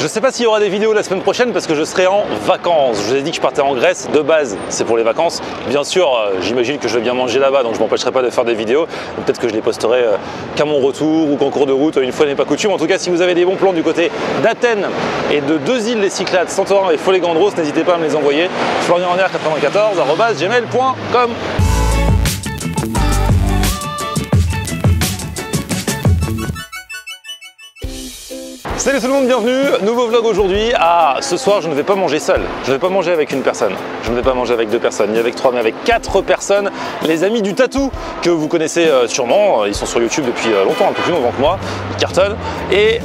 Je sais pas s'il y aura des vidéos la semaine prochaine parce que je serai en vacances. Je vous ai dit que je partais en Grèce, de base c'est pour les vacances. Bien sûr, j'imagine que je vais bien manger là-bas, donc je m'empêcherai pas de faire des vidéos. Peut-être que je les posterai qu'à mon retour ou qu'en cours de route, une fois n'est pas coutume. En tout cas, si vous avez des bons plans du côté d'Athènes et de deux îles, les Cyclades, Santorin et Folegandros, n'hésitez pas à me les envoyer. floriananer94@gmail.com. Salut tout le monde, bienvenue, nouveau vlog aujourd'hui. Ce soir je ne vais pas manger seul, je ne vais pas manger avec une personne, je ne vais pas manger avec deux personnes, ni avec trois, mais avec 4 personnes. Les amis du tatou, que vous connaissez sûrement, ils sont sur YouTube depuis longtemps, un peu plus longtemps que moi, ils cartonnent. Et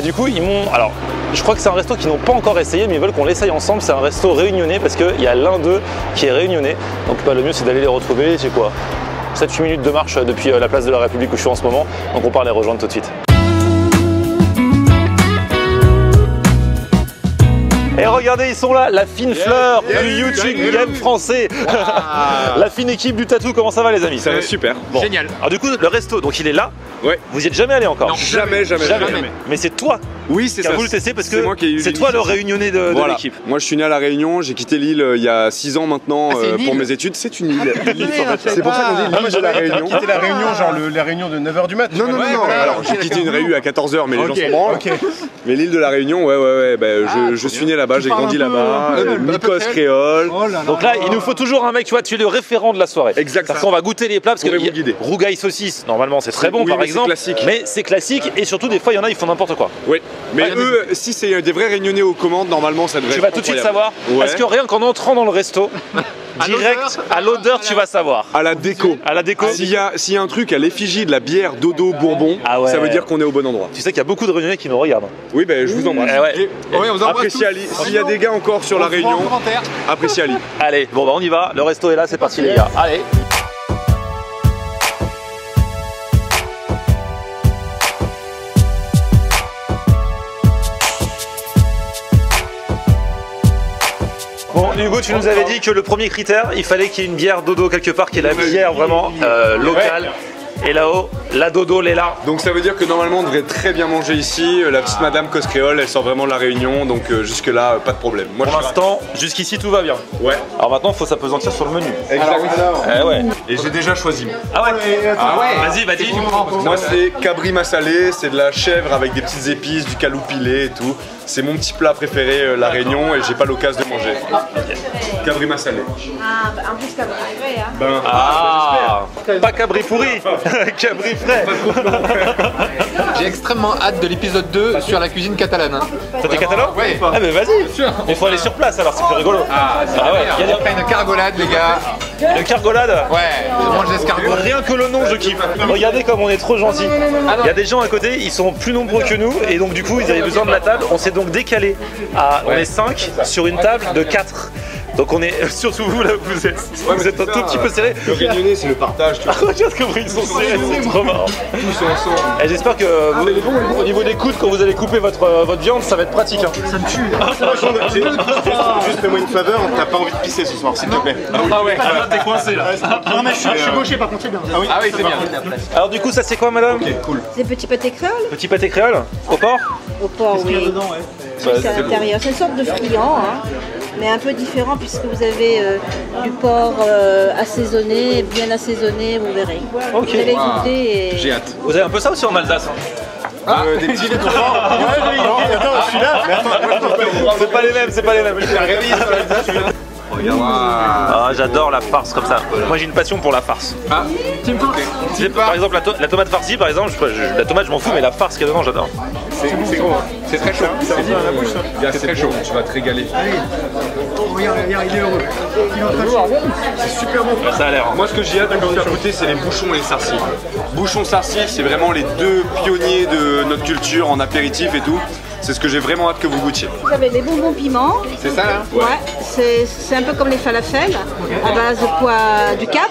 du coup ils m'ont... Alors, je crois que c'est un resto qu'ils n'ont pas encore essayé, mais ils veulent qu'on l'essaye ensemble. C'est un resto réunionnais parce qu'il y a l'un d'eux qui est réunionnais. Donc le mieux c'est d'aller les retrouver, c'est quoi, 7-8 minutes de marche depuis la place de la République où je suis en ce moment. Donc on part les rejoindre tout de suite. Et regardez, ils sont là, la fine fleur du YouTube game français. La fine équipe du tatou, comment ça va les amis? Ça va super. Bon. Génial. Alors du coup, le resto, donc il est là. Ouais. Vous y êtes jamais allé encore? Non, jamais. Mais c'est toi oui, c'est qui ça. a voulu tester parce que c'est toi le réunionnais réunionnais de l'équipe. Moi je suis né à La Réunion, j'ai quitté l'île il y a 6 ans maintenant pour mes études. C'est une île. C'est pour ça qu'on dit l'île de La Réunion. Quitté La Réunion, genre la réunion de 9h du mat. Non. Alors j'ai quitté une réunion à 14h, mais les gens s'en branlent. Mais l'île de La Réunion, ouais. Je suis né là-bas, j'ai grandi là-bas. Mycos créole. Donc là, il nous faut toujours un mec, tu vois, tu es le référent de la soirée. Exact. Parce qu'on va goûter les plats parce que rougail saucisse, normalement c'est très bon par exemple. Mais c'est classique et surtout des fois il y en a ils font n'importe quoi. Oui. Mais eux, si c'est des vrais réunionnais aux commandes, normalement ça devrait être. Tu vas tout de suite savoir. Parce que rien qu'en entrant dans le resto, direct à l'odeur tu vas savoir. À la déco. À la déco. S'il y a un truc à l'effigie de la bière Dodo Bourbon, ça veut dire qu'on est au bon endroit. Tu sais qu'il y a beaucoup de réunionnais qui nous regardent. Oui, je vous embrasse. Appréciez Ali. S'il y a des gars encore sur La Réunion, appréciez Ali. Allez, bon on y va, le resto est là, c'est parti les gars. Allez. Bon, Hugo, tu nous avais dit que le premier critère, il fallait qu'il y ait une bière Dodo quelque part, qui est la bière vraiment locale. Et là-haut, la Dodo, elle est là. Donc ça veut dire que normalement on devrait très bien manger ici. La petite madame Cos Créole, elle sort vraiment de La Réunion, donc jusque là, pas de problème. Moi, pour l'instant, jusqu'ici tout va bien. Ouais. Alors maintenant, il faut s'apesantir sur le menu. Exactement. Ouais. Et j'ai déjà choisi. Ah ouais. Vas-y. Moi c'est cabri massalé, c'est de la chèvre avec des petites épices, du calou pilé et tout. C'est mon petit plat préféré, La Réunion, et j'ai pas l'occasion de manger. Cabri massalé. En plus cabri frais, hein. Pas cabri pourri, cabri frais. J'ai extrêmement hâte de l'épisode 2 sur la cuisine catalane. Hein. Toi t'es catalan? Oui. Ah mais vas-y. Il faut aller sur place alors, c'est plus rigolo. Il y a une cargolade les gars. Une cargolade? Ouais, je mange l'escargot. Rien que le nom je kiffe. Regardez comme on est trop gentils. Il y a des gens à côté, ils sont plus nombreux que nous et donc du coup ils avaient besoin de la table. On s'est donc décalé on est 5 sur une table de 4. Donc on est, surtout vous là, vous êtes un tout petit peu serré. Le réunionnais c'est le partage. Regarde comment ils sont serrés, c'est trop marrant. Et j'espère que au niveau des coudes, quand vous allez couper votre viande, ça va être pratique. Hein. Ça me tue. Juste fais-moi une faveur, t'as pas envie de pisser ce soir, s'il te plaît. Ah ouais, t'es coincé là. Non mais je suis gaucher par contre, c'est bien. Ah oui, c'est bien. Alors du coup, ça c'est quoi madame? Ok, cool. C'est petit pâté créole? Petit pâté créole? Au porc? Au porc, oui. C'est à l'intérieur. C'est une sorte de friand, hein, mais un peu différent puisque vous avez du porc assaisonné, bien assaisonné, vous verrez. Ok. Vous allez goûter et... J'ai hâte. Vous avez un peu ça aussi en Alsace? Des petits lait de Attends, je suis là. Mais attends, C'est pas les mêmes. Ah, j'adore la farce comme ça. Moi j'ai une passion pour la farce. Par exemple la tomate farcie par exemple, la tomate je m'en fous mais la farce qu'il y a dedans j'adore. C'est gros. C'est très chaud. C'est très chaud. Tu vas te régaler. regarde, il est heureux. C'est super bon. Ça a l'air. Moi, ce que j'ai hâte de vous faire goûter, c'est les bouchons et les sarcis. Bouchons sarcis, c'est vraiment les deux pionniers de notre culture en apéritif et tout. C'est ce que j'ai vraiment hâte que vous goûtiez. Vous avez les bonbons piments. C'est ça là? Ouais, c'est un peu comme les falafels, à base de pois du Cap.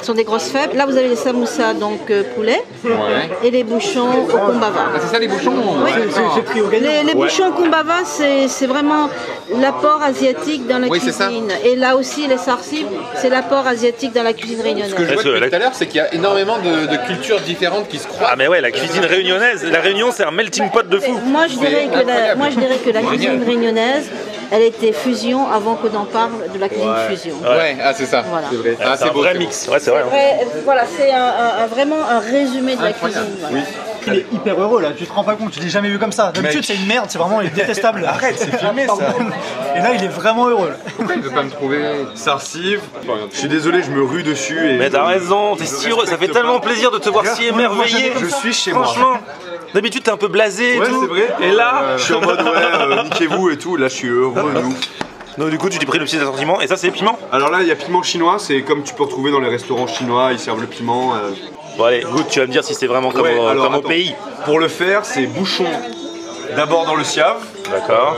Ce sont des grosses fèves. Là, vous avez les samoussas, donc poulet, Ouais. et les bouchons au kumbava. Ah, c'est ça les bouchons? Oui. J'ai pris au gagnant. Les bouchons au kumbava, c'est vraiment l'apport asiatique dans la Oui, c'est ça. cuisine. Et là aussi, les sarsives, c'est l'apport asiatique dans la cuisine réunionnaise. Ce que je vois depuis tout à l'heure, c'est qu'il y a énormément de cultures différentes qui se croisent. Ah mais ouais, la cuisine réunionnaise, la Réunion c'est un melting pot de fou. Moi, je dirais que la cuisine Génial. réunionnaise, elle était fusion avant qu'on en parle de la cuisine fusion. Ouais, ah c'est ça, Voilà. c'est vrai. Ah, C'est un beau, vrai c'est beau. mix, ouais c'est vrai. Hein. Voilà, c'est vraiment un résumé de la Incroyable. cuisine. Voilà. Il est hyper heureux là, tu te rends pas compte, je l'ai jamais vu comme ça. D'habitude c'est une merde, c'est vraiment il est détestable. Arrête, c'est filmé, ça. Et là il est vraiment heureux. Pourquoi il veut pas me trouver? Sarsive, je suis désolé, je me rue dessus. Et Mais t'as raison, t'es si heureux, ça fait tellement plaisir de te voir si émerveillé. Je suis chez moi. Franchement, d'habitude t'es un peu blasé et Ouais, tout. c'est vrai. Et là, Je suis en mode, niquez-vous et tout. Là, je suis heureux, nous. donc du coup tu t'es pris le petit assortiment et ça c'est piment. Alors là, il y a piment chinois, c'est comme tu peux retrouver dans les restaurants chinois, ils servent le piment. Bon allez, goûte, tu vas me dire si c'est vraiment comme, Ouais, alors, comme au attends. pays. Pour le faire, c'est bouchon d'abord dans le siave D'accord.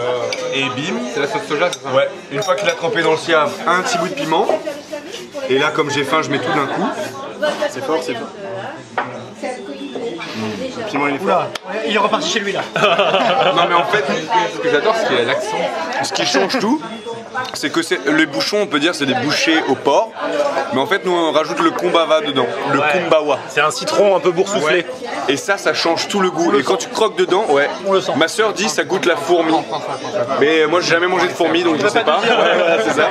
et bim. C'est la sauce soja, c'est ça? Ouais, une fois qu'il a trempé dans le siave, un petit bout de piment. Et là, comme j'ai faim, je mets tout d'un coup. C'est fort, c'est fort. Le piment, il est fort. Oula, il est reparti chez lui là. Non, mais en fait, Ce que j'adore, c'est qu'il a l'accent. ce qui change tout, c'est que les bouchons, on peut dire, c'est des bouchées au porc. Mais en fait, nous, on rajoute le kumbava dedans, le kumbawa. C'est un citron un peu boursouflé. Ouais. Et ça change tout le goût. Et quand tu croques dedans, ouais. On le sent. Ma soeur dit ça goûte la fourmi. Mais moi j'ai jamais mangé de fourmi donc je sais pas. Ouais, voilà, c'est ça.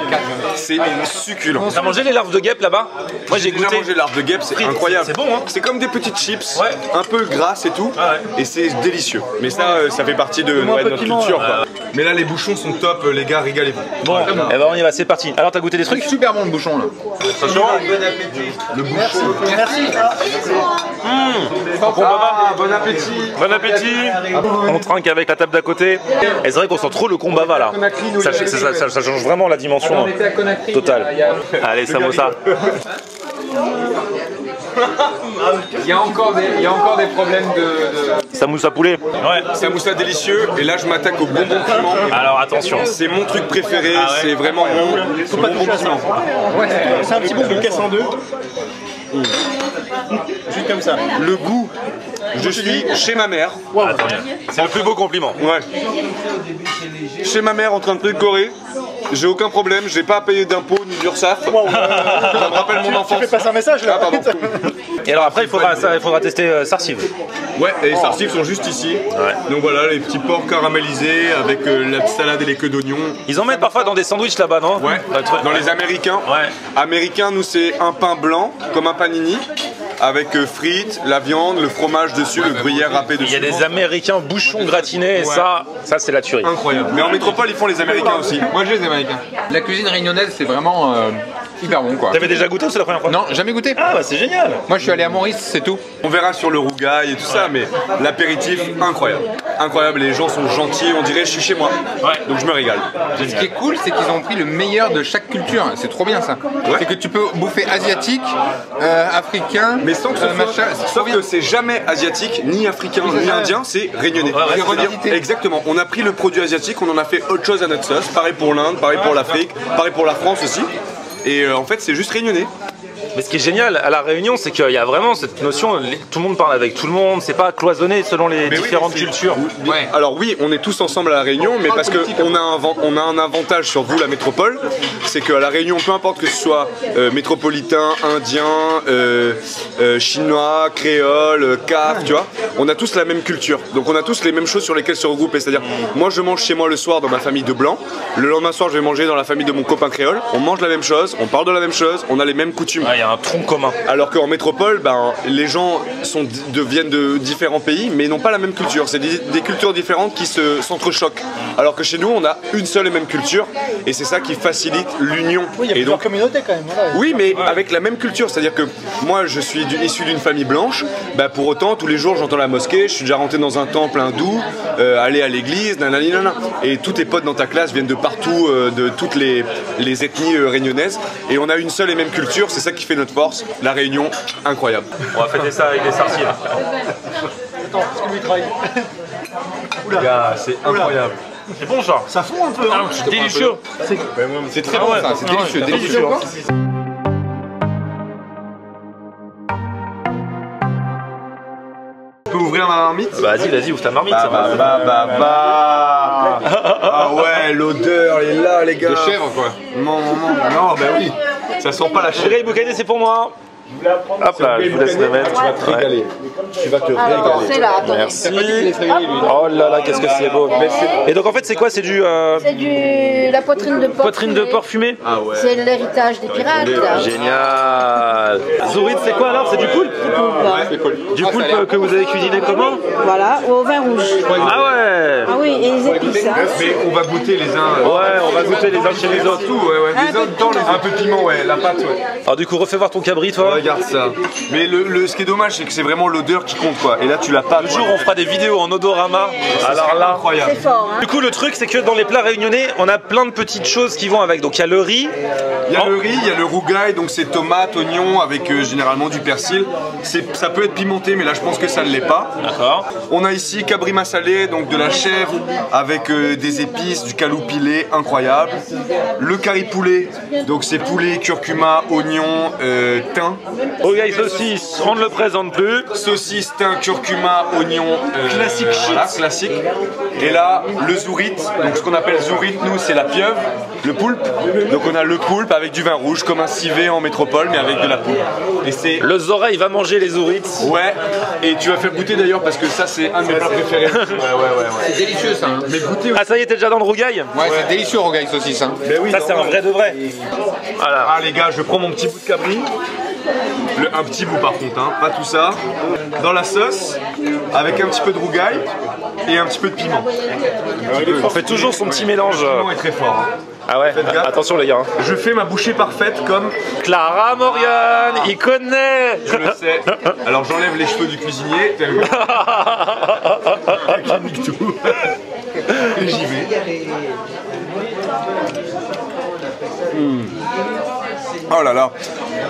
C'est succulent. T'as mangé les larves de guêpe là-bas? Moi j'ai déjà goûté. mangé l'arbre de guêpe, c'est Frites, incroyable. c'est bon, hein. C'est comme des petites chips, Ouais. un peu grasses et tout. Ah ouais. Et c'est délicieux. Mais ça fait partie de Moi, un peu de notre piment, culture. là. Quoi. Mais là les bouchons sont top, les gars, régalez-vous. Bon, eh ben on y va, c'est parti. Alors t'as goûté des trucs? Super bon le bouchon là. Le bouchon. Merci. Ah, bon appétit. Bon appétit. On trinque avec la table d'à côté. Et c'est vrai qu'on sent trop le kumbava là. Ça change vraiment la dimension totale. Allez, samosa. Il y a encore des problèmes de... Samoussa poulet. Ouais. Samoussa délicieux. Et là je m'attaque au bonbon piment. Alors attention. C'est mon truc préféré, c'est vraiment mon bonbon piment. C'est un petit bon qui casse en deux. Juste comme ça. Le goût, je suis chez ma mère. Attends, c'est le plus beau compliment. Ouais. Chez ma mère en train de décorer. J'ai aucun problème, j'ai pas à payer d'impôts ni d'URSSAF. Ça me rappelle mon Tu enfance. fais passer un message là. Ah, pardon. Et alors après il faudra tester Sarsive. Ouais, et les sarsives sont juste ici. Donc voilà, les petits porcs caramélisés avec la petite salade et les queues d'oignons. Ils en mettent parfois dans des sandwichs là-bas, non? Ouais, dans les américains. Ouais. Américains, nous c'est un pain blanc, comme un panini, avec frites, la viande, le fromage dessus, le gruyère râpé Il y dessus. a des Américains bouchons gratinés et ça c'est la tuerie. Incroyable. Mais en métropole, ils font les Américains aussi. Moi j'ai les Américains. La cuisine réunionnaise c'est vraiment hyper bon quoi. T'avais déjà goûté ou c'est la première fois? Non, jamais goûté. Ah bah c'est génial. Moi je suis allé à Maurice, c'est tout. On verra sur le rougail et tout ça, mais l'apéritif, incroyable. Incroyable, les gens sont gentils, on dirait je suis chez moi. Ouais. Donc je me régale. Ce qui est cool, c'est qu'ils ont pris le meilleur de chaque culture. C'est trop bien ça. C'est que tu peux bouffer asiatique, africain, Mais sans que ce soit, machin. C'est trop sauf bien. que c'est jamais asiatique, ni africain, ni indien, c'est réunionnais. ouais, C'est-à-dire- exactement, on a pris le produit asiatique, on en a fait autre chose à notre sauce. Pareil pour l'Inde, pareil pour l'Afrique, pareil pour la France aussi. Et en fait, c'est juste réunionnais. Mais ce qui est génial à la Réunion, c'est qu'il y a vraiment cette notion, tout le monde parle avec tout le monde, c'est pas cloisonné selon les Mais oui, différentes mais c'est- cultures. Ouais. Alors oui, on est tous ensemble à la Réunion, mais parce qu'on on a un avantage sur vous, la métropole, c'est qu'à la Réunion, peu importe que ce soit métropolitain, indien, chinois, créole, caf, tu vois, on a tous la même culture. Donc on a tous les mêmes choses sur lesquelles se regrouper. C'est-à-dire, moi je mange chez moi le soir dans ma famille de blancs, le lendemain soir je vais manger dans la famille de mon copain créole, on mange la même chose, on parle de la même chose, on a les mêmes coutumes. Il y a un tronc commun. Alors qu'en métropole, ben, les gens viennent de différents pays, mais n'ont pas la même culture. C'est des cultures différentes qui s'entrechoquent. Alors que chez nous, on a une seule et même culture, et c'est ça qui facilite l'union. Oui, il y a Et plusieurs donc, communautés quand même. Voilà. oui, mais avec la même culture. C'est-à-dire que moi, je suis issu d'une famille blanche. Bah, pour autant, tous les jours, j'entends la mosquée. Je suis déjà rentré dans un temple hindou, aller à l'église, nanani, nanana. Et tous tes potes dans ta classe viennent de partout, de toutes les ethnies réunionnaises. Et on a une seule et même culture. C'est ça qui fait notre force. La Réunion, incroyable. On va fêter ça avec des sarsives. Attends, parce que lui il travaille. C'est incroyable. C'est bon ça. Ça fond un peu. Hein. C'est délicieux. C'est très bon ça, c'est délicieux, délicieux. ouvrir ma marmite? Vas-y, ouvre ta marmite. Ah ouais, l'odeur, elle est là, les gars. De chèvre, quoi. Non, bah oui. Ça sent pas la chèvre. Rogaille Boucané, c'est pour moi. Hop là, je vous laisse le mettre. Tu vas te régaler. Tu vas te Alors, régaler. c'est là, attendez. Merci. Oh là là, qu'est-ce que c'est beau. Et donc en fait, c'est quoi? C'est du C'est la poitrine de porc. poitrine de porc fumé. Ah ouais. C'est l'héritage des pirates, là. Génial. Zourite, c'est quoi alors? C'est du poulpe? Du poulpe que vous avez cuisiné comment? Voilà, au vin rouge. Ah ouais. Ah oui, et les épices, hein. Mais on va goûter les uns. Ouais, on va goûter les uns chez les autres. Tout, ouais. Les uns dedans, un peu de piment, ouais. La pâte, ouais. Alors du coup, refais voir ton cabri, toi. Regarde ça. Mais ce qui est dommage, c'est que c'est vraiment l'odeur qui compte, quoi. Et là, tu l'as pas. Le jour, on fera des vidéos en odorama. Alors là, incroyable. C'est fort, hein. du coup, le truc, c'est que dans les plats réunionnais, on a plein de petites choses qui vont avec. Donc, il y a le riz. Il y a le riz, il y a le rougail, donc c'est tomates, oignons avec généralement du persil. Ça peut être pimenté, mais là, je pense que ça ne l'est pas. D'accord. On a ici cabri massalé, donc de la chèvre avec des épices, du calou pilé, incroyable. Le curry poulet, donc c'est poulet, curcuma, oignon, thym. Rogaille saucisse, on ne le présente plus. Saucisse, thym, curcuma, oignon. Classique, voilà, classique. Et là, le zourite, donc ce qu'on appelle zourite, nous, c'est la pieuvre, le poulpe. Donc on a le poulpe avec du vin rouge, comme un civet en métropole, mais avec de la poulpe. Et c'est... Le Zora, il va manger les zourites. Ouais, et tu vas faire goûter d'ailleurs, parce que ça, c'est un de mes plats préférés. Ouais. C'est délicieux, ça. Hein. Mais goûter Ah, ça y est, t'es déjà dans le rougail? Ouais, c'est délicieux, rogaille saucisse. Hein. Ben oui, Ça, c'est un vrai de vrai. Voilà. Ah les gars, je prends mon petit bout de cabri. Un petit bout par contre, hein, pas tout ça. Dans la sauce, avec un petit peu de rougail et un petit peu de piment. On fait toujours son petit mélange. Le piment est très fort. Hein. Ah ouais, Faites gaffe. attention les gars. Je fais ma bouchée parfaite comme... Clara Morgan, il connaît. Je le sais. Alors j'enlève les cheveux du cuisinier. T'as vu? Je nique tout. Et j'y vais. Oh là là,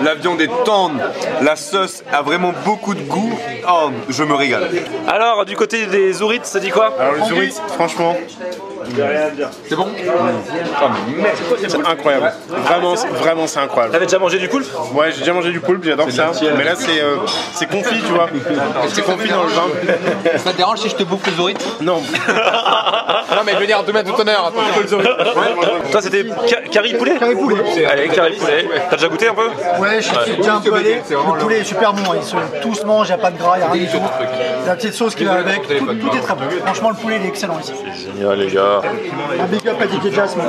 la viande est tendre, la sauce a vraiment beaucoup de goût. Oh, je me régale. Alors, du côté des zourites, ça dit quoi? Alors le zouri, franchement, C'est bon? c'est incroyable. Vraiment c'est incroyable. T'avais déjà mangé du poulpe? Ouais, j'ai déjà mangé du poulpe, j'adore ça. Mais là c'est confit, tu vois. C'est confit dans le vin. Ça te dérange si je te bouffe le zourite? Non. Non, mais je veux dire, tout mettre tout honneur. Toi, c'était curry poulet? Curry poulet. Allez, curry poulet. T'as déjà goûté un peu? Ouais, je suis déjà un peu allé. Le poulet est super bon, hein. Ils tous mangent, il n'y a pas de gras, il n'y a rien du tout. La petite sauce qui va avec, tout est très bon. Franchement, le poulet il est excellent ici. Génial les gars. Un big up à DJ Jasmine.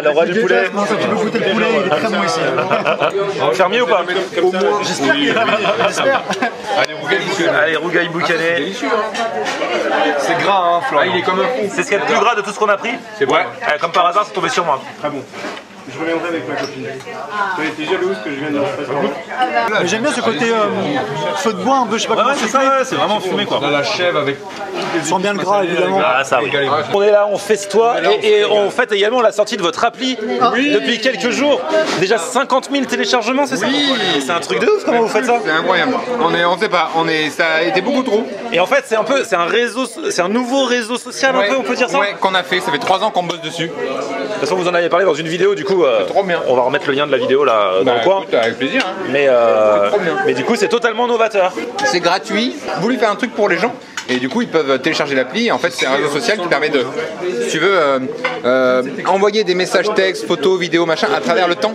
Le roi du DJ poulet. Jasmine, ça, tu peux goûter le poulet, il est très bon ici. Fermier ou pas? Au moins, J'espère qu'il est fermier, j'espère. Allez, rougaille boucané. Délicieux, hein. c'est gras, hein, Florent. Il est comme un fou. C'est ce qu'il y a de plus gras de tout ce qu'on a pris? C'est vrai. Comme par hasard, c'est tombé sur moi. Très bon. Je reviendrai avec ma copine. Tu as été jalouse que je vienne dans le restaurant. Mais j'aime bien ce côté feu de bois un peu, je sais pas comment c'est ça, ouais, c'est vraiment fumé quoi. On a la chèvre avec... On sent bien le gras évidemment. Ah ça oui. On est là, on festoie et on fête également la sortie de votre appli depuis quelques jours. Déjà 50 000 téléchargements, c'est ça? C'est un truc de ouf, comment vous faites ça? C'est incroyable. On sait pas, ça a été beaucoup trop. Et en fait c'est un réseau, c'est un nouveau réseau social un peu, on peut dire ça? Ouais, qu'on a fait, ça fait 3 ans qu'on bosse dessus. De toute façon vous en avez parlé dans une vidéo, du coup trop bien. on va remettre le lien de la vidéo là dans le coin. Écoute, avec plaisir. Hein. Mais du coup c'est totalement novateur. C'est gratuit, vous voulez faire un truc pour les gens et du coup ils peuvent télécharger l'appli. En fait c'est un réseau social qui permet de, si tu veux, envoyer des messages textes, photos, vidéos, machin à travers le temps.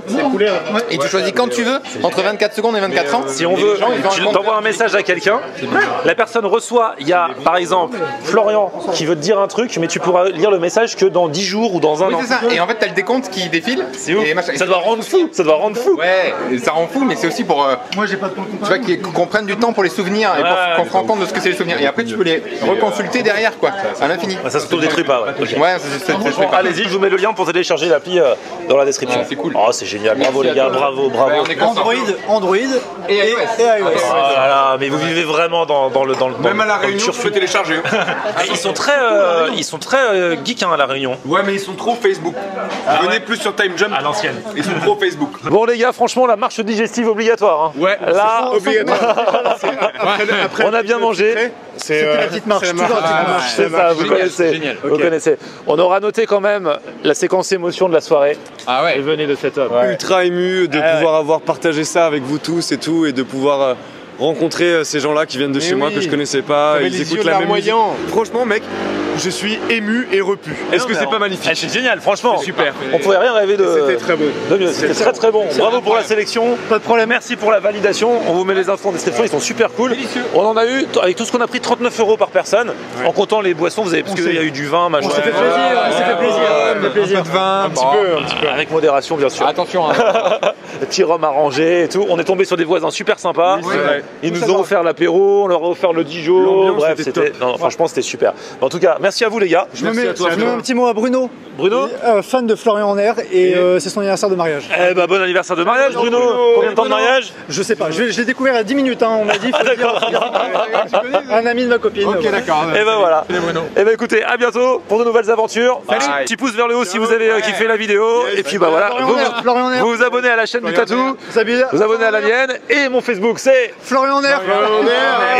Et tu choisis quand tu veux, entre 24 secondes et 24 ans. Si on veut, tu t'envoies un message à quelqu'un, la personne reçoit, il y a par exemple Florian qui veut te dire un truc, mais tu pourras lire le message que dans 10 jours ou dans un Oui, an. c'est ça. Et en fait t'as le décompte qui défile. C'est ouf. Et machin. Ça doit rendre fou, ça doit rendre fou. Ouais, et ça rend fou, mais c'est aussi pour Moi j'ai pas de compte. tu vois qu'on prenne du temps pour les souvenirs et pour qu'on se rende compte de ce que c'est les souvenirs. Et après tu peux les reconsulter derrière quoi, à l'infini. Ça s'autodétruit pas, ouais. Ok. Ouais, Bon, allez-y, je vous mets le lien pour télécharger l'appli dans la description. Ouais, c'est cool. Oh, c'est génial, bravo les gars, bravo. Ouais, on est content. Android Et iOS. iOS. Oh là là, mais vous vivez vraiment dans le Même à la dans le Réunion, tu turfu. peux télécharger. Ah, ils sont très geeks hein, à la Réunion. Ouais, mais ils sont trop Facebook. Venez plus sur Time Jump. À l'ancienne. Ils sont trop Facebook. Bon les gars, franchement la marche digestive obligatoire. Hein. Ouais, Là, on a bien mangé. C'était la petite marche, toujours la petite marche. C'est ça, vous connaissez. génial. Vous connaissez. On aura noté quand même la séquence émotion de la soirée. Ah ouais. Et venez de cet homme. Ultra ému de pouvoir avoir partagé ça avec vous tous et tout, et de pouvoir rencontrer ces gens-là qui viennent de chez moi que je connaissais pas. Ils écoutent la même musique. Franchement, mec, je suis ému et repu. Est-ce que c'est pas magnifique? C'est génial, franchement. Super. On pouvait rien rêver de. C'était très bon. C'était très très bon. Bravo pour la sélection. Pas de problème. Merci pour la validation. On vous met les infos en description. Ils sont super cool. Délicieux. On en a eu, avec tout ce qu'on a pris, 39 € par personne. En comptant les boissons, vous avez, parce qu'il y a eu du vin, machin. On s'est fait plaisir. On s'est fait plaisir. Un peu de vin, Un petit peu. Avec modération, bien sûr. Attention, hein. Petit rhum arrangé et tout. On est tombé sur des voisins super sympas. Ils nous ont offert l'apéro, on leur a offert le Dijon. Bref, c'était. Franchement, c'était super. En tout cas, merci à vous, les gars. Je me mets un petit mot à Bruno. Bruno, fan de Florian en air et c'est son anniversaire de mariage. Eh ben, bon anniversaire de mariage, Bruno. Combien de temps de mariage? Je sais pas, je l'ai découvert il y a 10 minutes, hein. On m'a dit. Un ami de ma copine. Ok, d'accord. Et ben voilà. Bruno. Et ben écoutez, à bientôt pour de nouvelles aventures. Petit pouce vers le haut si vous avez kiffé la vidéo. Et puis bah voilà, vous vous abonnez à la chaîne du Tatou, vous abonnez à la mienne et mon Facebook c'est Florian en air.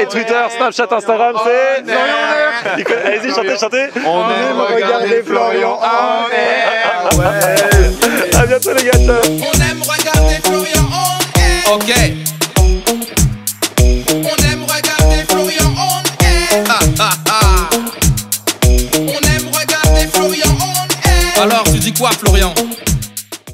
et Twitter, Snapchat, Instagram c'est Florian en air. Allez-y, chantez. On aime regarder Florian en air. Ouais. À bientôt les gars. Ciao. On aime regarder Florian en air. Ok. On aime regarder Florian en air. On aime regarder Florian en air. Alors tu dis quoi Florian?